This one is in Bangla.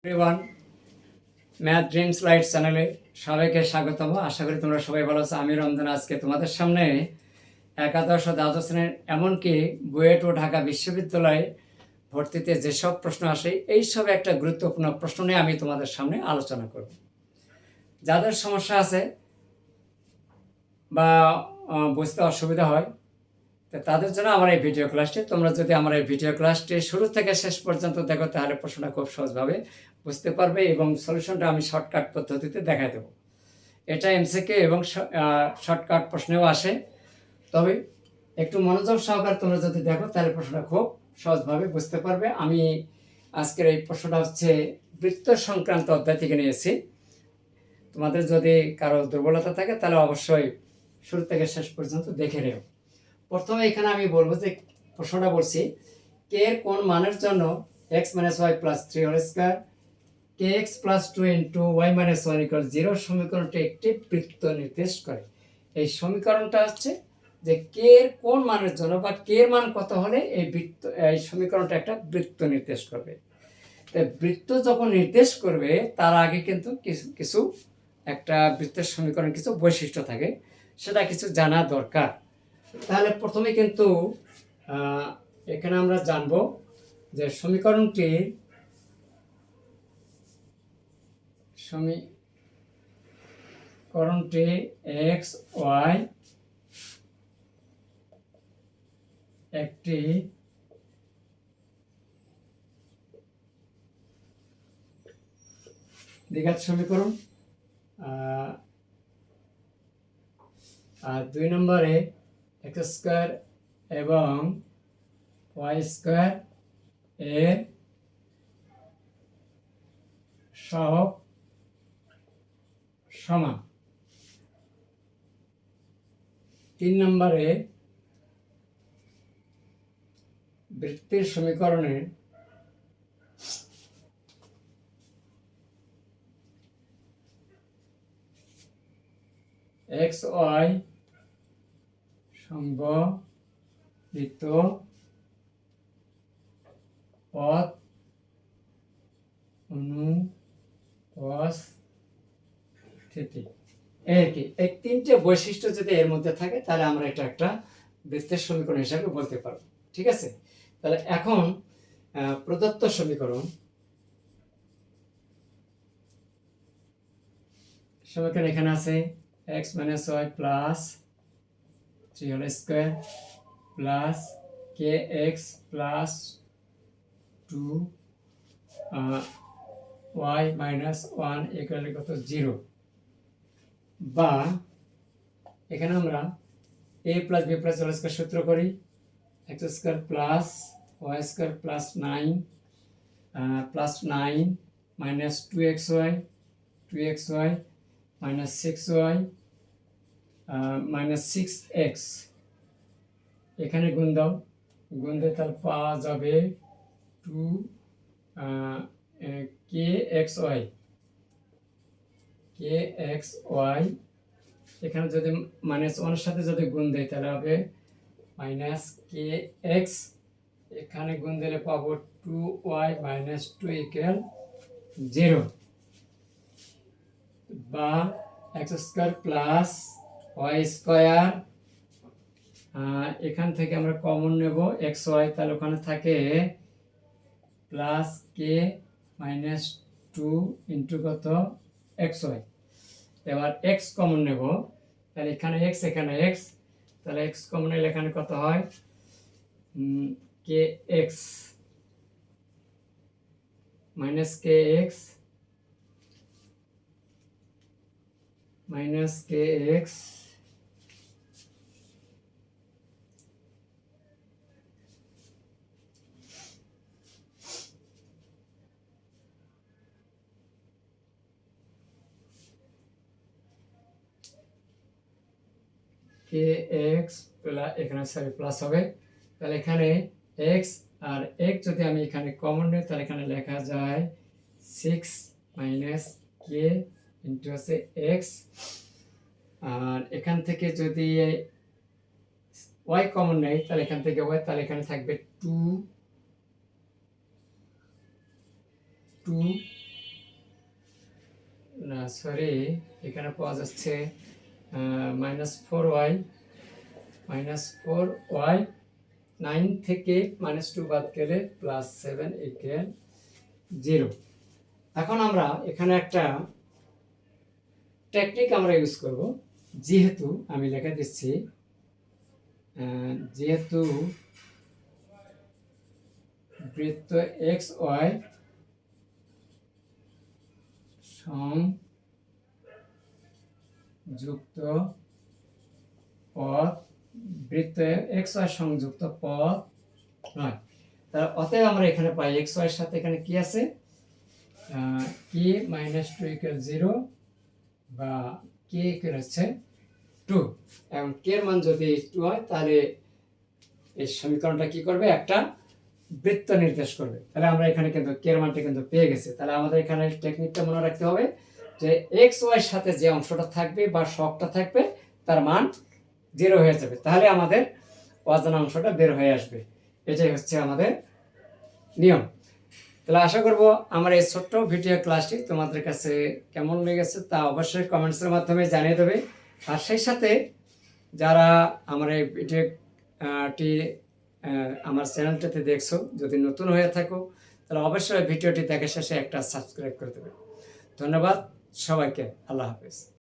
এভরিওয়ান, ম্যাথ ড্রিমস লাইট চ্যানেলে সবাইকে স্বাগতম। আশা করি তোমরা সবাই ভালো আছো। আমি রমজান আজকে তোমাদের সামনে একাদশ ও দ্বাদশ শ্রেণীর এমনকি বুয়েট ও ঢাকা বিশ্ববিদ্যালয়ে ভর্তিতে যেসব প্রশ্ন আসে এইসব একটা গুরুত্বপূর্ণ প্রশ্ন নিয়ে আমি তোমাদের সামনে আলোচনা করব। যাদের সমস্যা আছে বা বুঝতে অসুবিধা হয় তো তাদের জন্য আমার এই ভিডিও ক্লাসটি। তোমরা যদি আমার এই ভিডিও ক্লাসটি শুরু থেকে শেষ পর্যন্ত দেখো তাহলে প্রশ্নটা খুব সহজভাবে বুঝতে পারবে এবং সলিউশনটা আমি শর্টকাট পদ্ধতিতে দেখাই দেবো। এটা এমসিকিউ এবং শর্টকাট প্রশ্নেও আসে, তবে একটু মনোযোগ সহকারে তোমরা যদি দেখো তাহলে প্রশ্নটা খুব সহজভাবে বুঝতে পারবে। আমি আজকের এই প্রশ্নটা হচ্ছে বৃত্ত সংক্রান্ত অধ্যায় থেকে নিয়েছি। তোমাদের যদি কারো দুর্বলতা থাকে তাহলে অবশ্যই শুরু থেকে শেষ পর্যন্ত দেখে নেও। প্রথমে এখানে আমি বলবো যে প্রশ্নটা বলছি, কে এর কোন মানের জন্য x minus y plus three whole square k x plus two into y minus one equal zero সমীকরণটি একটি বৃত্ত নির্দেশ করে। এই সমীকরণটা হচ্ছে যে কে এর কোন মানের জন্য বা কে এর মান কত হলে এই সমীকরণটা একটা বৃত্ত নির্দেশ করবে। তাই বৃত্ত যখন নির্দেশ করবে তার আগে কিন্তু কিছু একটা বৃত্তের সমীকরণ কিছু বৈশিষ্ট্য থাকে, সেটা কিছু জানা দরকার। তাহলে প্রথমে কিন্তু এখানে আমরা জানব যে সমীকরণটি এক্স ওয়াই একটি দ্বিঘাত সমীকরণ, আর 2 নম্বরে এক্স স্কোয়ার এবং ওয়াই স্কোয়ার এর সহগ সমান। 3 নম্বরে বৃত্তের সমীকরণে এক্স ওয়াই সংবলিত পথ অনুপস্থিতি। এই তিনটে বৈশিষ্ট্য যদি এর মধ্যে থাকে তাহলে আমরা এটা একটা বৃত্তের সমীকরণ হিসাবে বলতে পারবো। ঠিক আছে, তাহলে এখন প্রদত্ত সমীকরণ এখানে আছে x minus y plus three whole square plus k x plus two y minus one equal কত জিরো, বা এখানে আমরা a plus b plus whole square সূত্র করি x square plus y square plus nine minus two x y minus six y minus six x, এখানে গুণ দাও, গুণ দিয়ে তার পাওয়া যাবে টু কে এক্স ওয়াই এখানে যদি মাইনাস ওয়ানের সাথে যদি গুণ দেয় তাহলে হবে মাইনাস কে এক্স, এখানে গুণ দিলে পাবো two y minus two equal zero, বা x square plus y square, এখান থেকে আমরা কমন নেব এক্স ওয়াই, তাহলে ওখানে থাকে প্লাস কে মাইনাস টু ইন্টু কত এক্স ওয়াই। এবার এক্স কমন নেব, তাহলে এখানে এক্স তাহলে এক্স কমন নিলে এখানে কত হয় কে এক্স মাইনাস কে এক্স কে এক্স এখানে প্লাস হবে, তাহলে এখানে এক্স আর এক্স যদি আমি এখানে কমন নিই তাহলে এখানে লেখা যায় সিক্স মাইনাস কে ইন্টু হচ্ছে এক্স, আর এখান থেকে যদি ওয়াই কমন নেই তাহলে এখান থেকে ওয়াই, তাহলে এখানে থাকবে টু সরি, এখানে পাওয়া যাচ্ছে -4y, -4y, 9 থেকে -2 বাদ গেলে +7 = 0। এখন আমরা এখানে একটা টেকনিক আমরা ইউজ করব। যেহেতু আমি লিখে দিচ্ছি, যেহেতু বৃত্ত এক্স ওয়াই সংযুক্ত পথ, বৃত্ত এক্স ওয়াই সংযুক্ত পথ নয়, তার অতএব আমরা এখানে পাই এক্স ওয়াই এর সাথে এখানে কি আছে, কে -2 = 0 বা কে হচ্ছে 2। এখন কে এর মান যদি 2 হয় তাহলে এই সমীকরণটা কি করবে, একটা বৃত্ত নির্দেশ করবে। তাহলে আমরা এখানে কিন্তু কে এর মানটা কিন্তু পেয়ে গেছি। তাহলে আমাদের এখানে টেকনিকটা মনে রাখতে হবে যে এক্স ওয়াই এর সাথে যে অংশটা থাকবে বা শকটা থাকবে তার মান 0 হয়ে যাবে, তাহলে আমাদের অজানা অংশটা বের হয়ে আসবে। এটাই হচ্ছে আমাদের নিয়ম। তাহলে আশা করব আমার এই ছোট্ট ভিডিও ক্লাসটি তোমাদের কাছে কেমন লেগেছে তা অবশ্যই কমেন্টসের মাধ্যমে জানিয়ে দেবে। আর সেই সাথে যারা আমার এই ভিডিওটি আমার চ্যানেলটাতে দেখছো, যদি নতুন হয়ে থাকো তাহলে অবশ্যই ভিডিওটি দেখা শেষে একটা সাবস্ক্রাইব করে দেবে। ধন্যবাদ সবাইকে, আল্লাহ হাফেজ।